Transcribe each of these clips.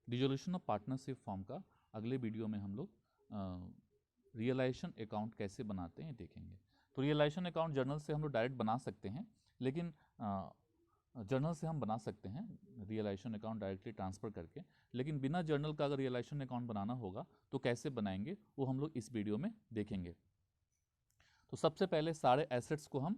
Dissolution of partnership form का अगले video में हम लोग रियलाइजेशन अकाउंट कैसे बनाते हैं देखेंगे। तो रियलाइजेशन अकाउंट जर्नल से हम लोग डायरेक्ट बना सकते हैं, लेकिन जर्नल से हम बना सकते हैं रियलाइजेशन अकाउंट डायरेक्टली ट्रांसफ़र करके, लेकिन बिना जर्नल का अगर रियलाइजेशन अकाउंट बनाना होगा तो कैसे बनाएंगे वो हम लोग इस वीडियो में देखेंगे। तो सबसे पहले सारे एसेट्स को हम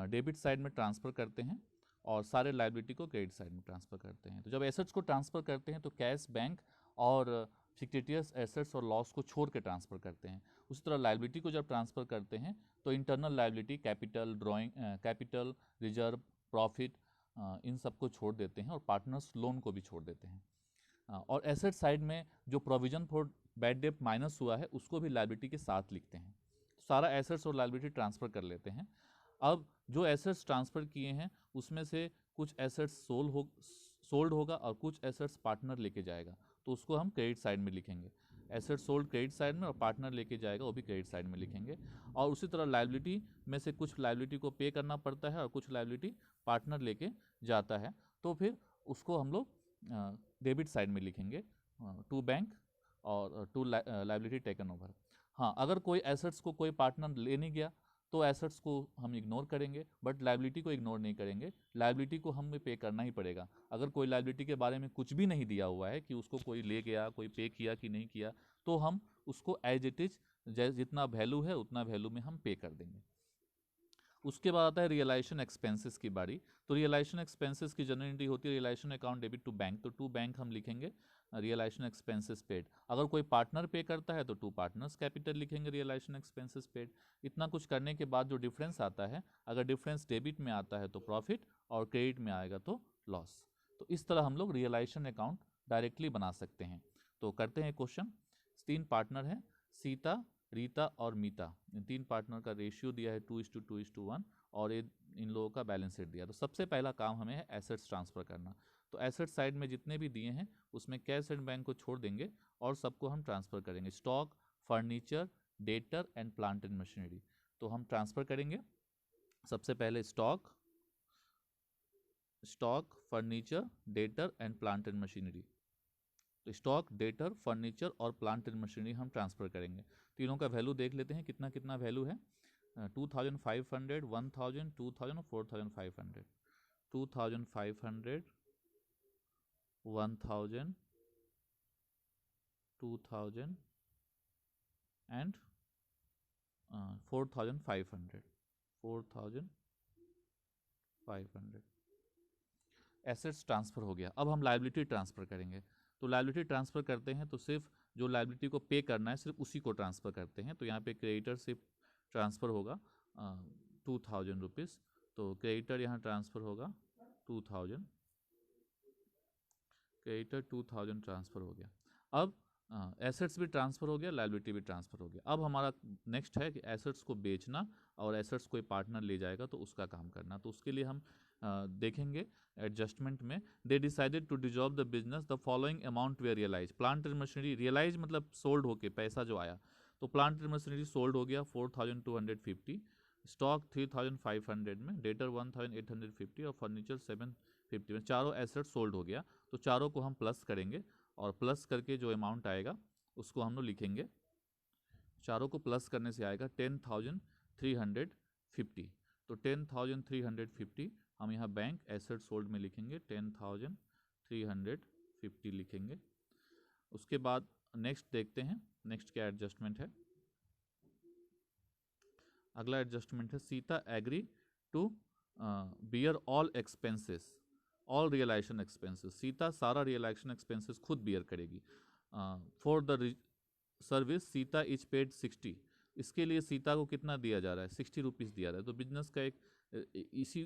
डेबिट साइड में ट्रांसफ़र करते हैं और सारे लायबिलिटी को क्रेडिट साइड में ट्रांसफ़र करते हैं। तो जब एसेट्स को ट्रांसफ़र करते हैं तो कैश, बैंक और फिक्टिटियस एसेट्स और लॉस को छोड़ के ट्रांसफ़र करते हैं। उसी तरह लायबिलिटी को जब ट्रांसफ़र करते हैं तो internal liability, capital, capital, reserve, profit, इन सब को छोड़ देते हैं और पार्टनर्स लोन को भी छोड़ देते हैं। और एसेट साइड में जो provision for bad debt minus हुआ है उसको भी लायबिलिटी के साथ लिखते हैं। सारा एसेट्स और लायबिलिटी ट्रांसफ़र कर लेते हैं। अब जो एसेट्स ट्रांसफ़र किए हैं उसमें से कुछ एसेट्स सोल्ड होगा और कुछ एसेट्स पार्टनर लेके जाएगा, तो उसको हम क्रेडिट साइड में लिखेंगे। एसेट सोल्ड क्रेडिट साइड में और पार्टनर लेके जाएगा वो भी क्रेडिट साइड में लिखेंगे। और उसी तरह लायबिलिटी में से कुछ लायबिलिटी को पे करना पड़ता है और कुछ लायबिलिटी पार्टनर लेके जाता है, तो फिर उसको हम लोग डेबिट साइड में लिखेंगे, टू बैंक और टू लायबिलिटी टेकन ओवर। हाँ, अगर कोई एसेट्स को कोई पार्टनर ले नहीं गया तो एसेट्स को हम इग्नोर करेंगे, बट लायबिलिटी को इग्नोर नहीं करेंगे। लायबिलिटी को हमें पे करना ही पड़ेगा। अगर कोई लायबिलिटी के बारे में कुछ भी नहीं दिया हुआ है कि उसको कोई ले गया, कोई पे किया कि नहीं किया, तो हम उसको एज इट इज जितना वैल्यू है उतना वैल्यू में हम पे कर देंगे। उसके बाद आता है रियलाइजेशन एक्सपेंसेस की बारी। तो रियलाइजेशन एक्सपेंसेस की जनरल एंट्री होती है realisation account debit to bank, तो टू बैंक हम लिखेंगे रियलाइजेशन एक्सपेंसेस पेड। अगर कोई पार्टनर पे करता है तो टू पार्टनर्स कैपिटल लिखेंगे रियलाइजेशन एक्सपेंसेस पेड। इतना कुछ करने के बाद जो डिफरेंस आता है, अगर डिफरेंस डेबिट में आता है तो प्रॉफिट और क्रेडिट में आएगा तो लॉस। तो इस तरह हम लोग रियलाइजेशन अकाउंट डायरेक्टली बना सकते हैं। तो करते हैं क्वेश्चन। 3 पार्टनर हैं, सीता, रीता और मीता। इन 3 पार्टनर का रेशियो दिया है 2:2:1 और इन लोगों का बैलेंस शीट दिया। तो सबसे पहला काम हमें है एसेट्स ट्रांसफ़र करना। तो एसेट साइड में जितने भी दिए हैं उसमें कैश एंड बैंक को छोड़ देंगे और सबको हम ट्रांसफ़र करेंगे। Stock, furniture, debtor and plant and machinery. तो हम ट्रांसफ़र करेंगे सबसे पहले stock, furniture, debtor and plant and machinery. तो स्टॉक, डेटर, फर्नीचर और प्लांट एंड मशीनरी हम ट्रांसफ़र करेंगे। तीनों का वैल्यू देख लेते हैं कितना कितना वैल्यू है। 2500, 1000, 2000 और 4500। 2500, 1000, 2000 एंड 4500। 4500 एसेट्स ट्रांसफ़र हो गया। अब हम लायबिलिटी ट्रांसफ़र करेंगे। तो लायबिलिटी ट्रांसफ़र करते हैं तो सिर्फ जो लायबिलिटी को पे करना है सिर्फ उसी को ट्रांसफ़र करते हैं। तो यहाँ पे क्रेडिटर से ट्रांसफ़र होगा 2000 रुपीज़। तो क्रेडिटर यहाँ ट्रांसफ़र होगा 2000, क्रेडिटर 2000 ट्रांसफ़र हो गया। अब एसेट्स भी ट्रांसफ़र हो गया, लायबिलिटी भी ट्रांसफ़र हो गया। अब हमारा नेक्स्ट है कि एसेट्स को बेचना और एसेट्स कोई पार्टनर ले जाएगा तो उसका काम करना। तो उसके लिए हम देखेंगे एडजस्टमेंट में, they decided to dissolve the business, the following amount they realise. Plant and machinery realise मतलब सोल्ड होके पैसा जो आया, तो प्लांट एंड मशीनरी सोल्ड हो गया 4250, स्टॉक 3500 में, डेटर 1850 और फर्नीचर 750 में। चारों एसेट सोल्ड हो गया। तो चारों को हम प्लस करेंगे और प्लस करके जो अमाउंट आएगा उसको हम लोग लिखेंगे। चारों को प्लस करने से आएगा 10,350। तो 10,350 हम यहाँ बैंक एसेट सोल्ड में लिखेंगे, 10,350 लिखेंगे। उसके बाद नेक्स्ट देखते हैं, नेक्स्ट क्या एडजस्टमेंट है। अगला एडजस्टमेंट है Sita agree to bear all expenses, all realisation expenses. Sita सारा रियलाइजेशन एक्सपेंसेस खुद बियर करेगी। For the service Sita is paid 60। इसके लिए सीता को कितना दिया जा रहा है, 60 रुपीज़ दिया जा रहा है। तो बिजनेस का एक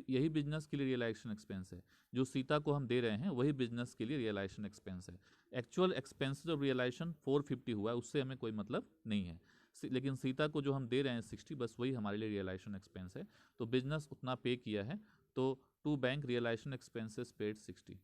यही बिजनेस के लिए रियलाइजेशन एक्सपेंस है। जो सीता को हम दे रहे हैं वही बिजनेस के लिए रियलाइजेशन एक्सपेंस है। एक्चुअल एक्सपेंसेस ऑफ रियलाइजेशन 450 हुआ है, उससे हमें कोई मतलब नहीं है, लेकिन सीता को जो हम दे रहे हैं 60, बस वही हमारे लिए रियलाइजेशन एक्सपेंस है। तो बिजनेस उतना पे किया है, तो to bank realisation expenses paid 60।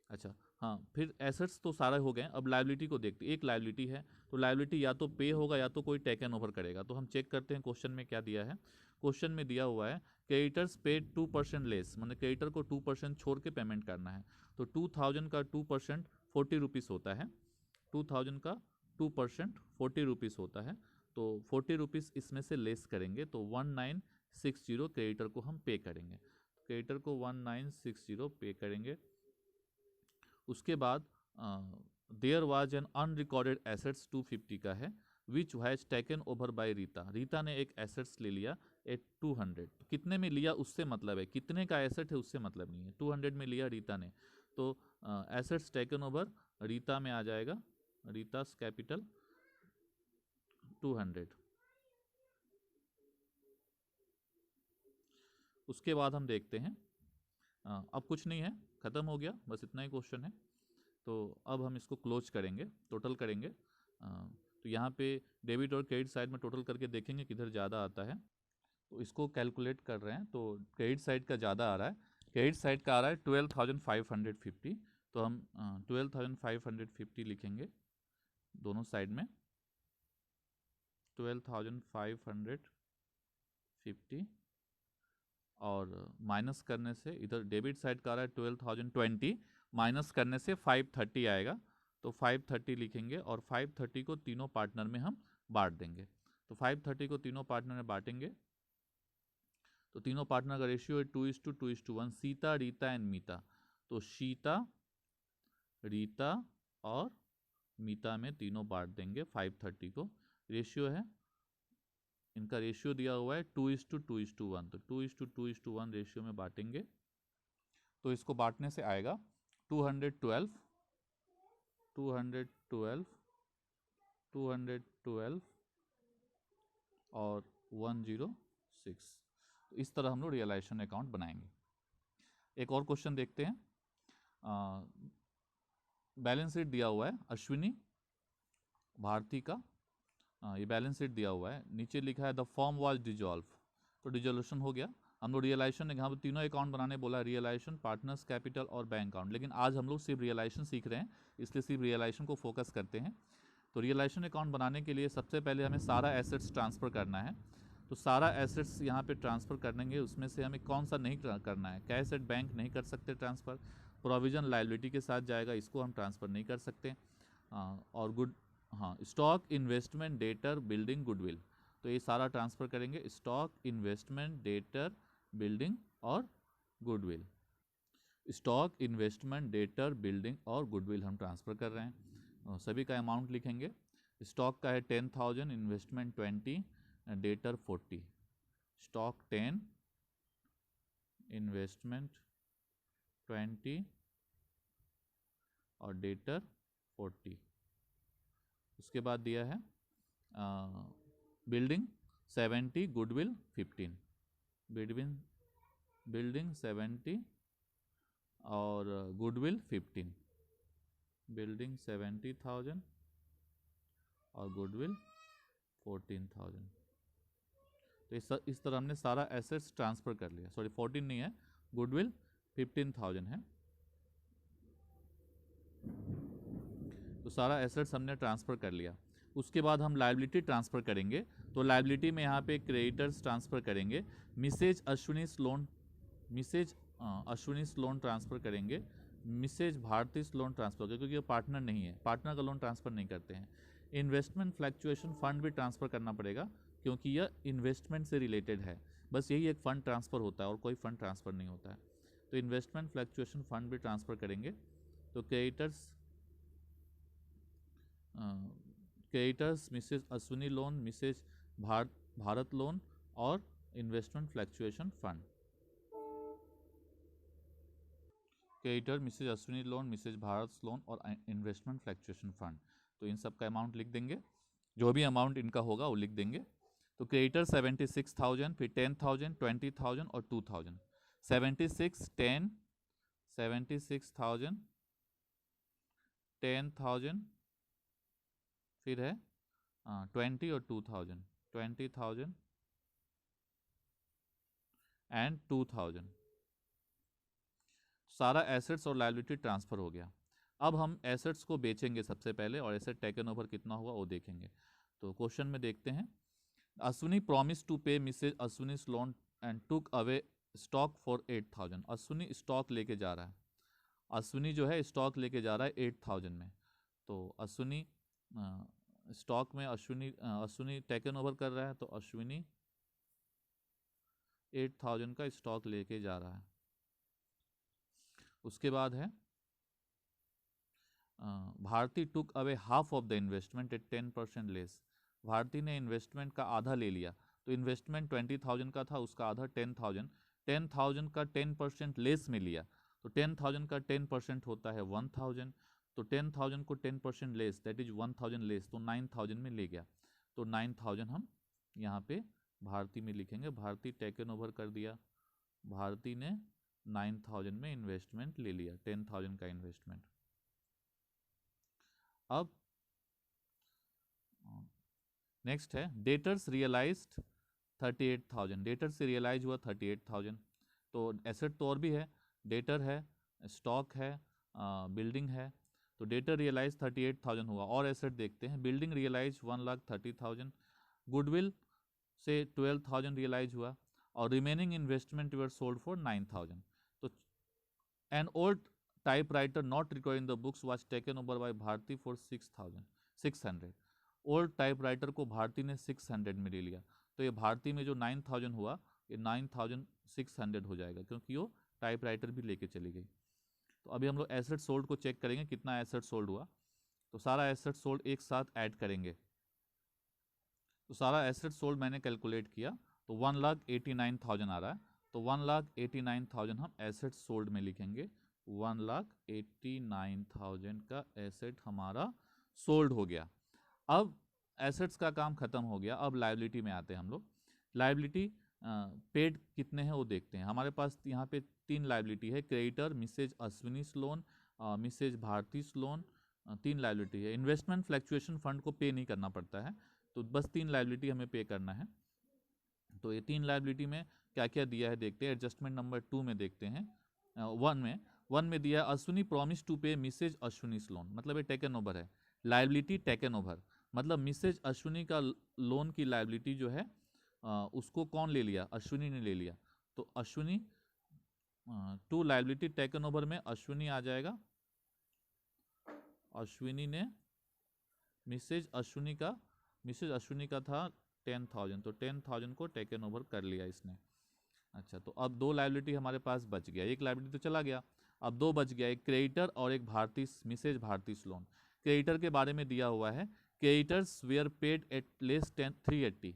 अच्छा, हाँ, फिर एसेट्स तो सारे हो गए। अब लायबिलिटी को देखते हैं। एक लायबिलिटी है तो लायबिलिटी या तो पे होगा या तो कोई टेकन ओवर करेगा। तो हम चेक करते हैं क्वेश्चन में क्या दिया है। क्वेश्चन में दिया हुआ है क्रेडिटर्स पेड 2% लेस, मतलब क्रेडिटर को 2% छोड़ के पेमेंट करना है। तो 2000 का 2% 40 रुपीज़ होता है, 2000 का 2% 40 रुपीज़ होता है। तो 40 रुपीज़ इसमें से लेस करेंगे तो 1960 क्रेडिटर को हम पे करेंगे, क्रेडिटर को 1960 पे करेंगे। उसके बाद there was an unrecorded assets 250 का है which has taken over by Rita, Rita ने एक एसेट्स ले लिया एट 200। कितने में लिया उससे मतलब है, कितने का एसेट है उससे मतलब नहीं है, 200 में लिया रीता ने। तो एसेट्स टेकन ओवर रीता में आ जाएगा, रीतास कैपिटल 200। उसके बाद हम देखते हैं, अब कुछ नहीं है, ख़त्म हो गया, बस इतना ही क्वेश्चन है। तो अब हम इसको क्लोज करेंगे, टोटल करेंगे। तो यहाँ पे डेबिट और क्रेडिट साइड में टोटल करके देखेंगे किधर ज़्यादा आता है। तो इसको कैलकुलेट कर रहे हैं, तो क्रेडिट साइड का ज़्यादा आ रहा है, क्रेडिट साइड का आ रहा है 12,550। तो हम 12,550 लिखेंगे दोनों साइड में, 12,550 और माइनस करने से इधर डेबिट साइड का आ रहा है 12,020, माइनस करने से 530 आएगा। तो 530 लिखेंगे और 530 को तीनों पार्टनर में हम बांट देंगे। तो 530 को तीनों पार्टनर में बांटेंगे तो तीनों पार्टनर का रेशियो है 2:2:1, सीता, रीता एंड मीता। तो सीता, रीता और मीता में तीनों बांट देंगे 530 को। रेशियो है, इनका रेशियो दिया हुआ है 2:2:1, तो 2:2:1 रेशियो में बांटेंगे। तो इसको बांटने से आएगा 212, 212, 212 और 106। तो इस तरह हम लोग रियलाइजेशन अकाउंट बनाएंगे। एक और क्वेश्चन देखते हैं। बैलेंस शीट दिया हुआ है अश्विनी भारती का, ये बैलेंस शीट दिया हुआ है, नीचे लिखा है द फॉर्म वाज डिजॉल्व। तो डिजोल्यूशन हो गया। हम लोग रियलाइजेशन, यहाँ पर तीनों अकाउंट बनाने बोला, रियलाइजेशन, पार्टनर्स कैपिटल और बैंक अकाउंट, लेकिन आज हम लोग सिर्फ रियलाइजेशन सीख रहे हैं, इसलिए सिर्फ रियलाइजेशन को फोकस करते हैं। तो रियलाइजेशन अकाउंट बनाने के लिए सबसे पहले हमें सारा एसेट्स ट्रांसफ़र करना है। तो सारा एसेट्स यहाँ पे ट्रांसफ़र करेंगे, उसमें से हमें कौन सा नहीं करना है, कैश एट बैंक नहीं कर सकते ट्रांसफ़र, प्रोविजन लायबिलिटी के साथ जाएगा, इसको हम ट्रांसफ़र नहीं कर सकते। और stock, investment, debtor, building, goodwill, तो ये सारा ट्रांसफ़र करेंगे, स्टॉक, इन्वेस्टमेंट, डेटर, बिल्डिंग और goodwill. Stock, investment, debtor, building और गुडविल हम ट्रांसफ़र कर रहे हैं। सभी का अमाउंट लिखेंगे। स्टॉक का है 10,000, इन्वेस्टमेंट 20, डेटर 40। स्टॉक 10, इन्वेस्टमेंट 20 और डेटर 40। उसके बाद दिया है बिल्डिंग 70, गुडविल 15, बिल्डिंग 70 और गुडविल 15, बिल्डिंग 70,000 और गुडविल 14,000। तो इस तरह हमने सारा एसेट्स ट्रांसफ़र कर लिया। सॉरी 14 नहीं है, गुडविल 15,000 है। तो सारा एसेट्स हमने ट्रांसफ़र कर लिया। उसके बाद हम लायबिलिटी ट्रांसफ़र करेंगे। तो लायबिलिटी में यहाँ पे क्रेडिटर्स ट्रांसफ़र करेंगे, Mrs Ashwini's loan, Mrs Ashwini's loan transfer करेंगे, मिसेज भारतीस लोन ट्रांसफ़र करेंगे, क्योंकि ये पार्टनर नहीं है, पार्टनर का लोन ट्रांसफ़र नहीं करते हैं। इन्वेस्टमेंट फ्लैक्चुएशन फंड भी ट्रांसफ़र करना पड़ेगा, क्योंकि यह इन्वेस्टमेंट से रिलेटेड है, बस यही एक फ़ंड ट्रांसफ़र होता है और कोई फ़ंड ट्रांसफ़र नहीं होता है। तो इन्वेस्टमेंट फ्लैक्चुएशन फंड भी ट्रांसफ़र करेंगे। तो creditors Mrs Ashwini loan, Mrs Bharat loan और investment fluctuation fund. Creditor Mrs Ashwini loan, Mrs Bharat loan और इन्वेस्टमेंट फ्लैक्चुएशन फंड। तो इन सब का अमाउंट लिख देंगे, जो भी अमाउंट इनका होगा वो लिख देंगे। तो क्रेडिटर 76,000, फिर 10,000, 20,000 और 2,000। 76, 10, 76,000, 10,000, फिर है 20 और 2,000, 20,000 एंड 2,000। सारा एसेट्स और लायबिलिटी ट्रांसफ़र हो गया। अब हम एसेट्स को बेचेंगे सबसे पहले, और एसेट टेकन ओवर कितना हुआ वो देखेंगे। तो क्वेश्चन में देखते हैं, Ashwini promise to pay Mrs Ashwini's loan and took away stock for 8,000। Ashwini stock लेके जा रहा है, अश्विनी जो है स्टॉक लेके जा रहा है 8,000 में। तो अश्विनी स्टॉक में अश्विनी टेकन ओवर कर रहा है, तो अश्विनी 8,000 का स्टॉक लेके जा रहा है। उसके बाद है Bharti took away half of the investment at 10% less. Bharti ने इन्वेस्टमेंट का आधा ले लिया, तो इन्वेस्टमेंट 20,000 का था, उसका आधा 10,000, 10,000 का 10% लेस में लिया, तो 10,000 का 10% होता है 1,000, तो 10,000 को 10% लेस दैट इज 1,000 लेस, तो 9,000 में ले गया। तो 9,000 हम यहाँ पे भारती में लिखेंगे, भारती टेकन ओवर कर दिया, भारती ने 9,000 में इन्वेस्टमेंट ले लिया, 10,000 का इन्वेस्टमेंट। अब नेक्स्ट है डेटर्स रियलाइज्ड 38,000, डेटर से रियलाइज हुआ 38,000। तो एसेट तो और भी है, डेटर है, स्टॉक है, बिल्डिंग है, तो डेटर रियलाइज 38,000 हुआ। और एसेट देखते हैं, बिल्डिंग रियलाइज 1,30,000, गुडविल से 12,000 रियलाइज हुआ, और remaining investment were sold for 9,000। तो an old typewriter not record in the books was taken over by Bharti for 6,600। Old typewriter को भारती ने 600 में ले लिया, तो ये भारती में जो 9,000 हुआ ये 9,600 हो जाएगा, क्योंकि वो टाइपराइटर भी लेके चली गई। तो अभी हम लोग एसेट सोल्ड को चेक करेंगे कितना एसेट सोल्ड हुआ। तो सारा एसेट सोल्ड एक साथ ऐड करेंगे, तो सारा एसेट सोल्ड मैंने कैलकुलेट किया, तो 1,89,000 आ रहा है, तो 1,89,000 हम एसेट सोल्ड में लिखेंगे, 1,89,000 का एसेट हमारा सोल्ड हो गया। अब एसेट्स का काम खत्म हो गया, अब लायबिलिटी में आते हैं हम लोग। लायबिलिटी पेड कितने हैं वो देखते हैं। हमारे पास यहाँ पे 3 लायबिलिटी है, creditor, Mrs Ashwini's loan, Mrs Bharti's loan, 3 liability है। इन्वेस्टमेंट फ्लैक्चुएशन फंड को पे नहीं करना पड़ता है, तो बस 3 लायबिलिटी हमें पे करना है। तो ये 3 लायबिलिटी में क्या क्या दिया है देखते हैं। एडजस्टमेंट नंबर 2 में देखते हैं, 1 में दिया Ashwini promise to pay Mrs Ashwini's loan, मतलब ये टेकन ओवर है। लायबिलिटी टेकन ओवर मतलब मिसेज अश्विनी का लोन की लायबिलिटी जो है उसको कौन ले लिया, अश्विनी ने ले लिया। तो Ashwini to liability taken over में अश्विनी आ जाएगा, अश्विनी ने मिसेज अश्विनी का था 10,000, तो 10,000 को टेकन ओवर कर लिया इसने। अच्छा, तो अब 2 लायबिलिटी हमारे पास बच गया, एक लायबिलिटी तो चला गया, अब 2 बच गया, एक क्रेडिटर और एक मिसेज भारती's लोन। क्रेडिटर के बारे में दिया हुआ है, creditors were paid at less 380,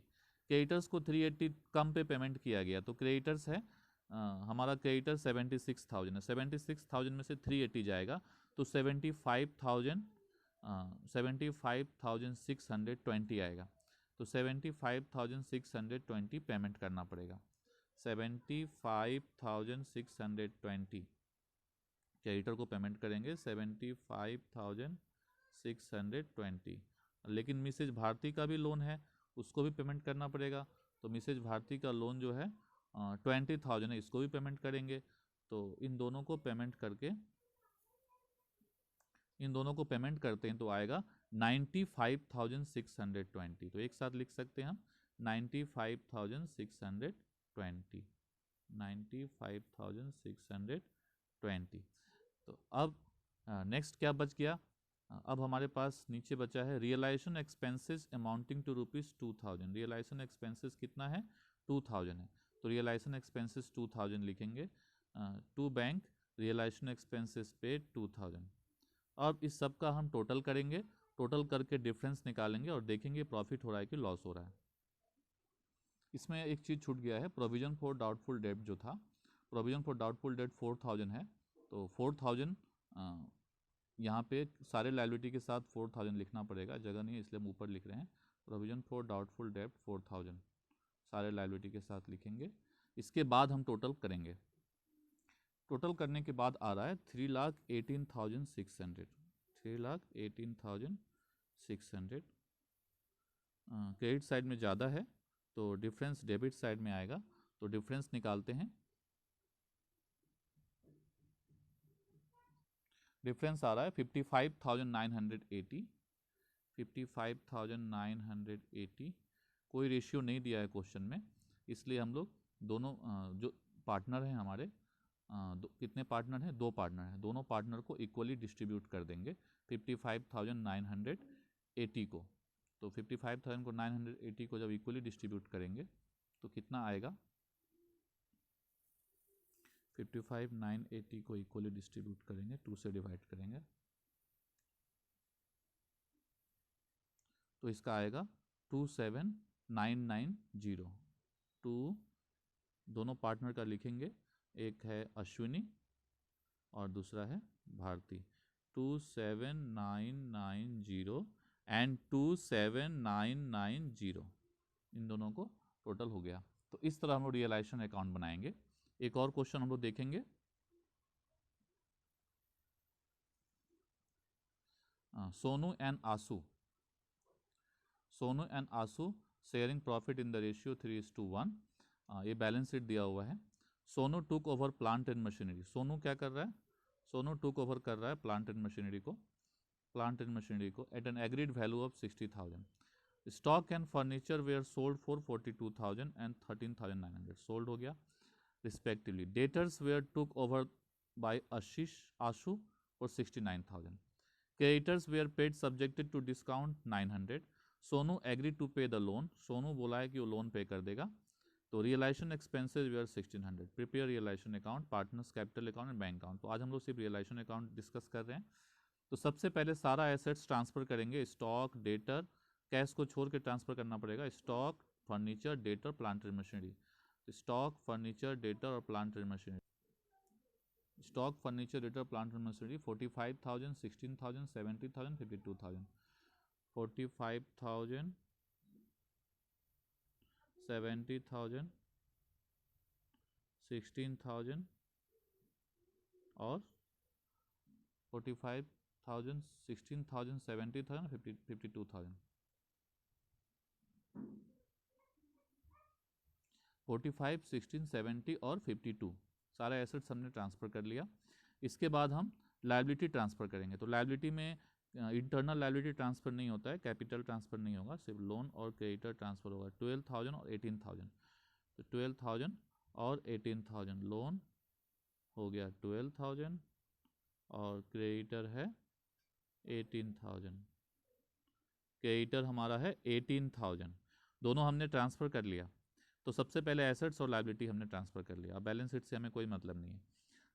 creditors को 380 कम पे पेमेंट किया गया, तो क्रेडिटर्स है हमारा क्रेडिटर 76,000 है, 76,000 में से 380 जाएगा, तो 75,620 आएगा, तो 75,620 पेमेंट करना पड़ेगा। 75,620 क्रेडिटर को पेमेंट करेंगे 75,620, लेकिन मिसेज भारती का भी लोन है, उसको भी पेमेंट करना पड़ेगा, तो मिसेज भारती का लोन जो है 20,000 है, इसको भी पेमेंट करेंगे। तो इन दोनों को पेमेंट करते हैं तो आएगा 95,620, तो एक साथ लिख सकते हैं हम 95,620, 95,620। तो अब नेक्स्ट क्या बच गया, अब हमारे पास नीचे बचा है realisation expenses amounting to ₹2,000। Realisation expenses कितना है, 2,000 है, तो रियलाइजेशन एक्सपेंसेस 2,000 लिखेंगे, टू बैंक रियलाइजेशन एक्सपेंसेस पे 2,000। अब इस सब का हम टोटल करेंगे, टोटल करके डिफरेंस निकालेंगे और देखेंगे प्रॉफिट हो रहा है कि लॉस हो रहा है। इसमें एक चीज़ छूट गया है, प्रोविजन फॉर डाउटफुल डेट जो था, प्रोविजन फॉर डाउटफुल डेट 4,000 है, तो 4,000 यहाँ पे सारे लायबिलिटी के साथ 4,000 लिखना पड़ेगा, जगह नहीं है इसलिए हम ऊपर लिख रहे हैं। प्रोविजन फॉर डाउटफुल डेट 4,000 सारे लायबिलिटी के साथ लिखेंगे। इसके बाद हम टोटल करेंगे, टोटल करने के बाद आ रहा है 3,18,600, 3,18,600। क्रेडिट साइड में ज़्यादा है तो डिफरेंस डेबिट साइड में आएगा, तो डिफरेंस निकालते हैं। डिफरेंस आ रहा है 55,980, 55,980 कोई रेशियो नहीं दिया है क्वेश्चन में, इसलिए हम लोग दोनों जो पार्टनर हैं हमारे, कितने पार्टनर हैं, 2 पार्टनर हैं, दोनों पार्टनर को इक्वली डिस्ट्रीब्यूट कर देंगे 55,980 को। तो 55,000 को 980 को जब इक्वली डिस्ट्रीब्यूट करेंगे तो कितना आएगा, 55,980 को इक्वली डिस्ट्रीब्यूट करेंगे, 2 से डिवाइड करेंगे तो इसका आएगा 27,990। 2 दोनों पार्टनर का लिखेंगे, एक है अश्विनी और दूसरा है भारती। 27,990 एंड 27,990, इन दोनों को टोटल हो गया। तो इस तरह हम लोग रियलाइजेशन अकाउंट बनाएंगे। एक और क्वेश्चन हम लोग देखेंगे, Sonu and Asu, Sonu and Asu sharing profit in the ratio 3:1। ये बैलेंस शीट दिया हुआ है। Sonu took over plant and machinery, Sonu क्या कर रहा है, सोनू टुक ओवर कर रहा है प्लांट एंड मशीनरी को, प्लांट एंड मशीनरी को at an agreed value of 60,000। Stock and furniture were sold for 42,000 and 13,900, sold हो गया respectively. Debtors were took over by Ashu for 69,000। Creditors were paid subjected to discount 900। Sonu agree to pay the loan, Sonu बोला है कि वो loan pay कर देगा। तो realisation expenses were 1600। Prepare realisation account, partners capital account and bank account. तो आज हम लोग सिर्फ रियलाइजेशन अकाउंट डिस्कस कर रहे हैं। तो सबसे पहले सारा एसेट्स ट्रांसफर करेंगे, स्टॉक, डेटर, कैश को छोड़ के ट्रांसफर करना पड़ेगा, stock, furniture, debtor, plant and machinery. Stock, furniture, debtor और plant and machinery. Stock, furniture, debtor, plant and machinery 45,000, 16,000, 70,000, 52,000। 45,000, 70,000, 16,000 और 45,000, 16,000, 70,000, 52,000। 45, 16, 70 और 52 सारे एसेट्स हमने ट्रांसफ़र कर लिया। इसके बाद हम लायबिलिटी ट्रांसफ़र करेंगे। तो लायबिलिटी में इंटरनल लायबिलिटी ट्रांसफ़र नहीं होता है, कैपिटल ट्रांसफ़र नहीं होगा, सिर्फ लोन और क्रेडिटर ट्रांसफ़र होगा। 12,000 और 18,000, तो 12,000 और 18,000, लोन हो गया 12,000 और क्रेडिटर है 18,000। क्रेडिटर हमारा है 18,000, दोनों हमने ट्रांसफ़र कर लिया। तो सबसे पहले एसेट्स और लायबिलिटी हमने ट्रांसफ़र कर लिया। अब बैलेंस शीट से हमें कोई मतलब नहीं है।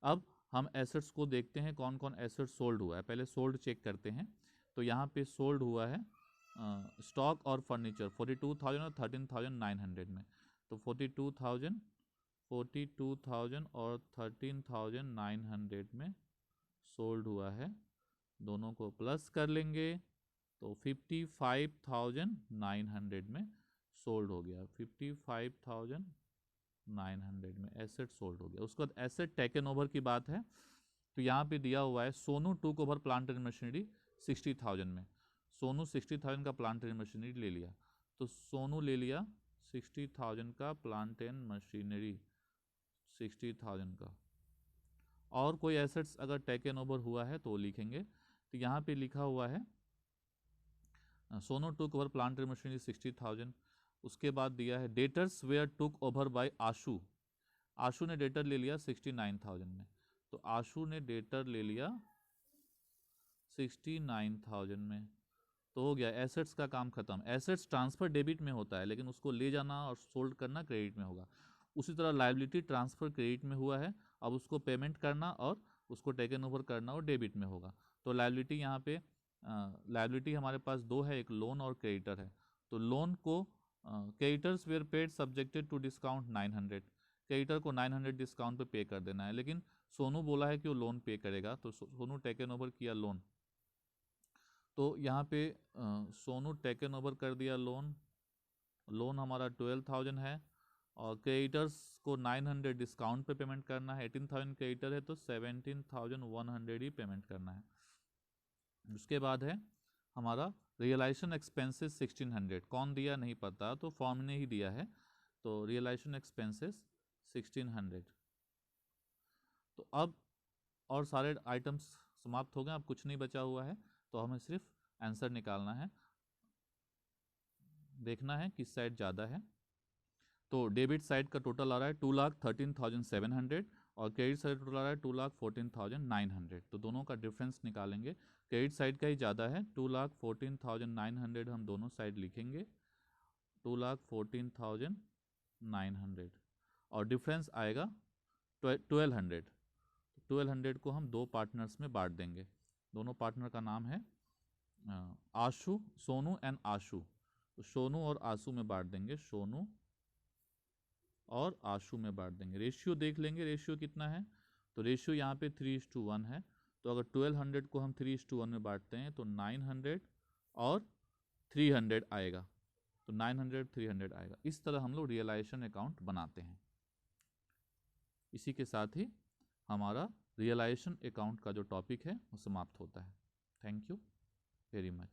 अब हम एसेट्स को देखते हैं कौन कौन एसेट्स सोल्ड हुआ है। पहले सोल्ड चेक करते हैं। तो यहाँ पे सोल्ड हुआ है स्टॉक और फर्नीचर 42,000 और 13,900 में। तो 42,000 और 13,900 में सोल्ड हुआ है, दोनों को प्लस कर लेंगे तो 55,900 में सोल्ड हो गया। 55,900 में एसेट सोल्ड हो गया। उसके बाद एसेट टेकन ओवर की बात है। तो यहाँ पे दिया हुआ है Sonu took over plant and machinery 60,000 में। सोनू 60,000 का प्लांट एंड मशीनरी ले लिया। तो सोनू ले लिया 60,000 का प्लांट एंड मशीनरी, 60,000 का। और कोई एसेट्स अगर टेकन ओवर हुआ है तो लिखेंगे। तो यहाँ पे लिखा हुआ है Sonu took over plant and machinery 60,000। उसके बाद दिया है debtors were took over by Ashu, Ashu ने डेटर ले लिया 69,000 में। तो आशु ने डेटर ले लिया 69,000 में। तो हो गया, एसेट्स का काम खत्म। एसेट्स ट्रांसफर डेबिट में होता है, लेकिन उसको ले जाना और सोल्ड करना क्रेडिट में होगा। उसी तरह लायबिलिटी ट्रांसफर क्रेडिट में हुआ है, अब उसको पेमेंट करना और उसको टेकन ओवर करना और डेबिट में होगा। तो लायबिलिटी यहाँ पे लायबिलिटी हमारे पास दो है, एक लोन और क्रेडिटर है। तो लोन को creditors were paid subjected to discount 900, creditor को 900 डिस्काउंट पे पे कर देना है। लेकिन सोनू बोला है कि वो लोन पे करेगा, तो सोनू टेकन ओवर किया लोन। तो यहाँ पे सोनू टेकन ओवर कर दिया लोन, लोन हमारा 12,000 है और क्रेडिटर्स को 900 डिस्काउंट पे पेमेंट करना है। 18,000 क्रेडिटर है तो 17,100 ही पेमेंट करना है। उसके बाद है हमारा रियलाइजेशन एक्सपेंसेस 1600, कौन दिया नहीं पता, तो फॉर्म ने ही दिया है। तो रियलाइजेशन एक्सपेंसेस 1600। तो अब और सारे आइटम्स समाप्त हो गए, अब कुछ नहीं बचा हुआ है, तो हमें सिर्फ आंसर निकालना है। देखना है किस साइड ज़्यादा है। तो डेबिट साइड का टोटल आ रहा है 2,13,700 और क्रेडिट साइड टोटल आ रहा है 2,14,900। तो दोनों का डिफरेंस निकालेंगे। क्रेडिट साइड का ही ज़्यादा है, 2,14,900 हम दोनों साइड लिखेंगे, 2,14,900 और डिफरेंस आएगा 1,200। 1,200 को हम दो पार्टनर्स में बांट देंगे। दोनों पार्टनर का नाम है आशु, सोनू एंड आशु। तो सोनू और आशु में बांट देंगे, सोनू और आशु में बांट देंगे। रेशियो देख लेंगे, रेशियो कितना है। तो रेशियो यहाँ पे 3:1 है। तो अगर 1,200 को हम 3:1 में बांटते हैं तो 900 और 300 आएगा। तो 900 300 आएगा। इस तरह हम लोग रियलाइजेशन अकाउंट बनाते हैं। इसी के साथ ही हमारा रियलाइजेशन अकाउंट का जो टॉपिक है वो समाप्त होता है। Thank you very much.